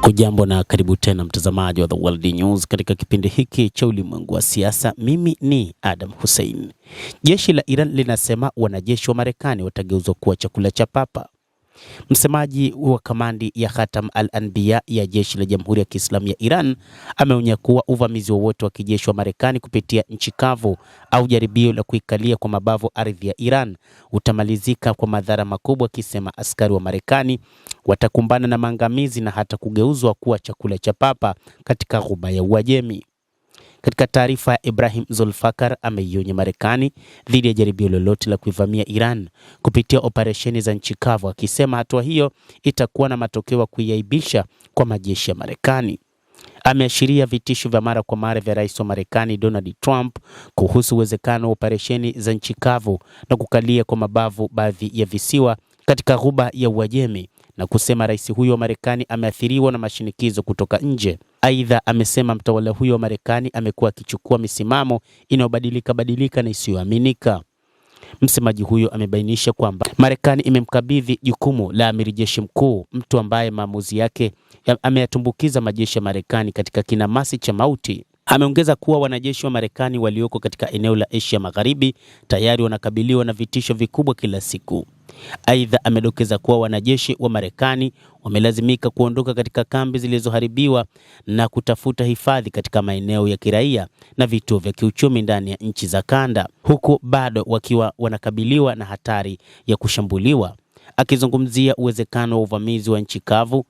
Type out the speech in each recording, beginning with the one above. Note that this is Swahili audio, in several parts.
Hujambo na karibu tena mtazamaji wa The World News katika kipindi hiki cha ulimwengu wa siasa. Mimi ni Adam Hussein. Jeshi la Iran linasema wanajeshi wa Marekani watageuzwa kuwa chakula cha papa. Msemaji wa kamandi ya Khatam al-Anbiya ya jeshi la Jamhuri ya Kiislamu ya Iran ameonya kuwa uvamizi wowote wa kijeshi wa Marekani kupitia nchi kavu au jaribio la kuikalia kwa mabavu ardhi ya Iran utamalizika kwa madhara makubwa, akisema askari wa Marekani watakumbana na maangamizi na hata kugeuzwa kuwa chakula cha papa katika Ghuba ya Uajemi. Katika taarifa ya Ibrahim Zulfakar ameionya Marekani dhidi ya jaribio lolote la kuivamia Iran kupitia operesheni za nchi kavu, akisema hatua hiyo itakuwa na matokeo ya kuiaibisha kwa majeshi ya Marekani. Ameashiria vitisho vya mara kwa mara vya rais wa Marekani Donald Trump kuhusu uwezekano wa operesheni za nchi kavu na kukalia kwa mabavu baadhi ya visiwa katika Ghuba ya Uajemi, na kusema rais huyo wa Marekani ameathiriwa na mashinikizo kutoka nje. Aidha, amesema mtawala huyo wa Marekani amekuwa akichukua misimamo inayobadilika na isiyoaminika. Msemaji huyo amebainisha kwamba Marekani imemkabidhi jukumu la amiri jeshi mkuu, mtu ambaye maamuzi yake ameyatumbukiza majeshi ya Marekani katika kinamasi cha mauti. Ameongeza kuwa wanajeshi wa Marekani walioko katika eneo la Asia Magharibi tayari wanakabiliwa na vitisho vikubwa kila siku. Aidha, amedokeza kuwa wanajeshi wa Marekani wamelazimika kuondoka katika kambi zilizoharibiwa na kutafuta hifadhi katika maeneo ya kiraia na vituo vya kiuchumi ndani ya nchi za kanda, huku bado wakiwa wanakabiliwa na hatari ya kushambuliwa. Akizungumzia uwezekano wa uvamizi wa nchi kavu,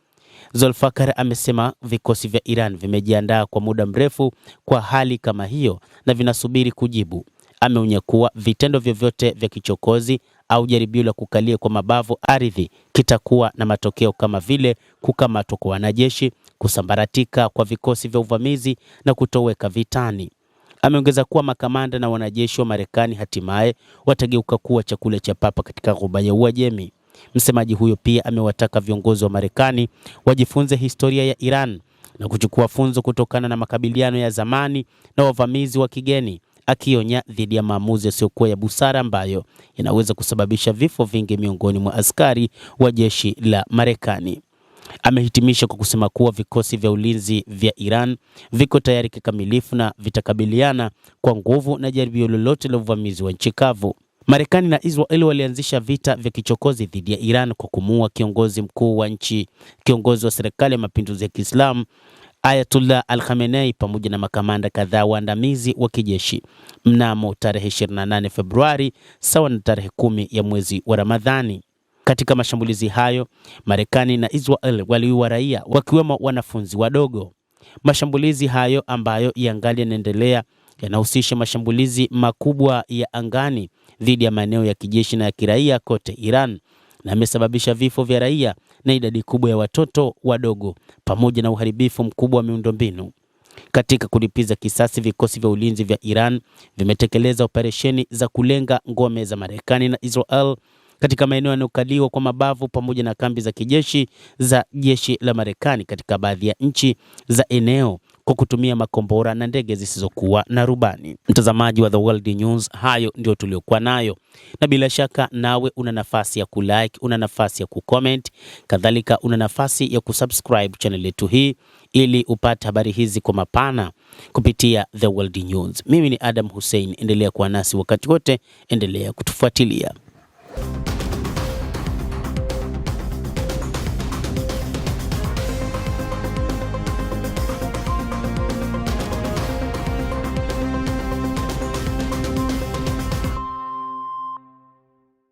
Zulfakar amesema vikosi vya Iran vimejiandaa kwa muda mrefu kwa hali kama hiyo na vinasubiri kujibu. Ameonya kuwa vitendo vyovyote vya kichokozi au jaribio la kukalia kwa mabavu ardhi kitakuwa na matokeo kama vile kukamatwa kwa wanajeshi, kusambaratika kwa vikosi vya uvamizi na kutoweka vitani. Ameongeza kuwa makamanda na wanajeshi wa Marekani hatimaye watageuka kuwa chakula cha papa katika Ghuba ya Uajemi. Msemaji huyo pia amewataka viongozi wa Marekani wajifunze historia ya Iran na kuchukua funzo kutokana na makabiliano ya zamani na wavamizi wa kigeni, akionya dhidi ya maamuzi yasiyokuwa ya busara ambayo yanaweza kusababisha vifo vingi miongoni mwa askari wa jeshi la Marekani. Amehitimisha kwa kusema kuwa vikosi vya ulinzi vya Iran viko tayari kikamilifu na vitakabiliana kwa nguvu na jaribio lolote la uvamizi wa nchi kavu. Marekani na Israel walianzisha vita vya kichokozi dhidi ya Iran kwa kumuua kiongozi mkuu wa nchi, kiongozi wa serikali ya mapinduzi ya Kiislamu Ayatollah Al-Khamenei pamoja na makamanda kadhaa waandamizi wa kijeshi mnamo tarehe 28 Februari sawa na tarehe 10 ya mwezi wa Ramadhani. Katika mashambulizi hayo, Marekani na Israel waliua raia wakiwemo wanafunzi wadogo. Mashambulizi hayo ambayo yangali yanaendelea yanahusisha mashambulizi makubwa ya angani dhidi ya maeneo ya kijeshi na ya kiraia kote Iran na amesababisha vifo vya raia na idadi kubwa ya watoto wadogo pamoja na uharibifu mkubwa wa miundombinu. Katika kulipiza kisasi, vikosi vya ulinzi vya Iran vimetekeleza operesheni za kulenga ngome za Marekani na Israel katika maeneo yanayokaliwa kwa mabavu pamoja na kambi za kijeshi za jeshi la Marekani katika baadhi ya nchi za eneo kwa kutumia makombora na ndege zisizokuwa na rubani. Mtazamaji wa The World News, hayo ndio tuliokuwa nayo, na bila shaka nawe una nafasi ya kulike, una nafasi ya kucomment, kadhalika una nafasi ya kusubscribe channel yetu hii ili upate habari hizi kwa mapana kupitia The World News. Mimi ni Adam Hussein, endelea kuwa nasi wakati wote, endelea kutufuatilia.